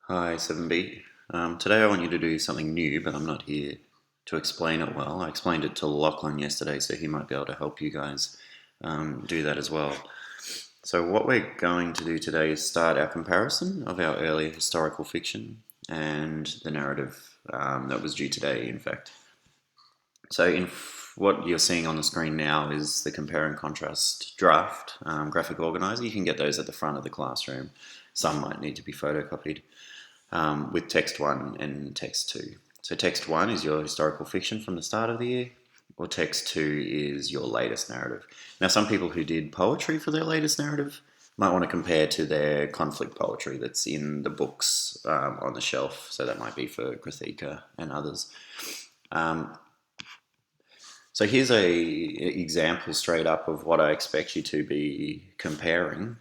Hi, 7B. Today I want you to do something new, but I'm not here to explain it well. I explained it to Lachlan yesterday, so he might be able to help you guys do that as well. So what we're going to do today is start our comparison of our earlier historical fiction and the narrative that was due today, in fact. So what you're seeing on the screen now is the compare and contrast draft graphic organizer. You can get those at the front of the classroom. Some might need to be photocopied. With text 1 and text 2. So text 1 is your historical fiction from the start of the year, or text 2 is your latest narrative. Now, some people who did poetry for their latest narrative might want to compare to their conflict poetry that's in the books on the shelf. So that might be for Krathika and others. So here's a example straight up of what I expect you to be comparing.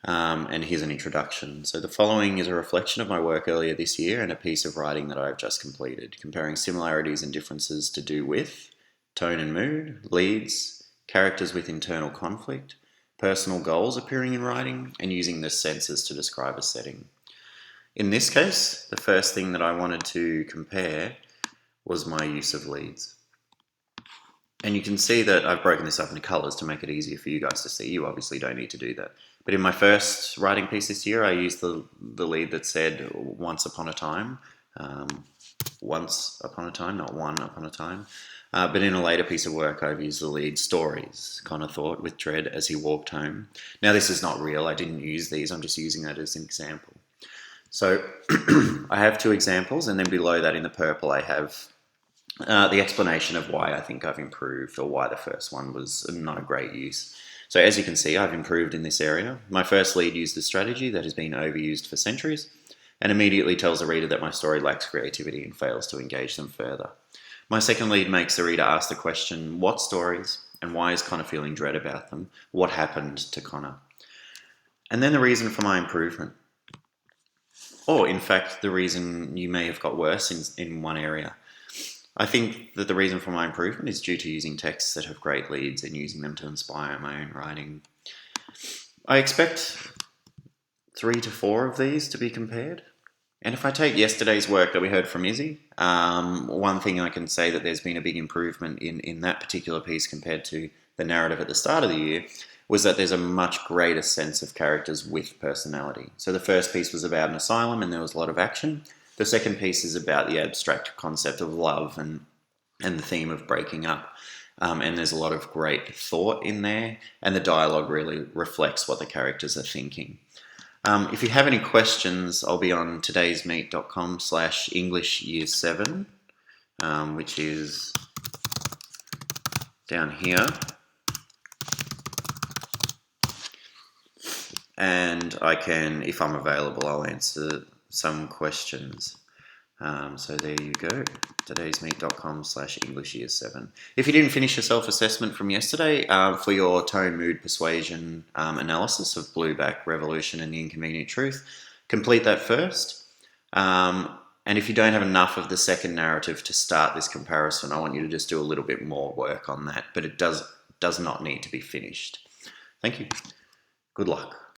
And here's an introduction. So the following is a reflection of my work earlier this year and a piece of writing that I've just completed, comparing similarities and differences to do with tone and mood, leads, characters with internal conflict, personal goals appearing in writing, and using the senses to describe a setting. In this case, the first thing that I wanted to compare was my use of leads. And you can see that I've broken this up into colours to make it easier for you guys to see. You obviously don't need to do that. But in my first writing piece this year, I used the lead that said once upon a time. Once upon a time, not one upon a time. But in a later piece of work, I've used the lead stories, Connor thought, with dread as he walked home. Now, this is not real. I didn't use these. I'm just using that as an example. So I have two examples, and then below that in the purple, I have the explanation of why I think I've improved, or why the first one was not a great use. So as you can see, I've improved in this area. My first lead used a strategy that has been overused for centuries and immediately tells the reader that my story lacks creativity and fails to engage them further. My second lead makes the reader ask the question, what stories and why is Connor feeling dread about them? What happened to Connor? And then the reason for my improvement. Or in fact, the reason you may have got worse in one area. I think that the reason for my improvement is due to using texts that have great leads and using them to inspire my own writing. I expect 3 to 4 of these to be compared. And if I take yesterday's work that we heard from Izzy, one thing I can say that there's been a big improvement in that particular piece compared to the narrative at the start of the year was that there's a much greater sense of characters with personality. So the first piece was about an asylum and there was a lot of action. The second piece is about the abstract concept of love and the theme of breaking up. And there's a lot of great thought in there, and the dialogue really reflects what the characters are thinking. If you have any questions, I'll be on todaysmeet.com/English Year 7, which is down here. And I can, if I'm available, I'll answer some questions. So there you go, todaysmeet.com/English Year 7. If you didn't finish your self-assessment from yesterday for your tone, mood, persuasion analysis of Blueback, Revolution and The Inconvenient Truth, complete that first. And if you don't have enough of the second narrative to start this comparison, I want you to just do a little bit more work on that, but it does not need to be finished. Thank you. Good luck.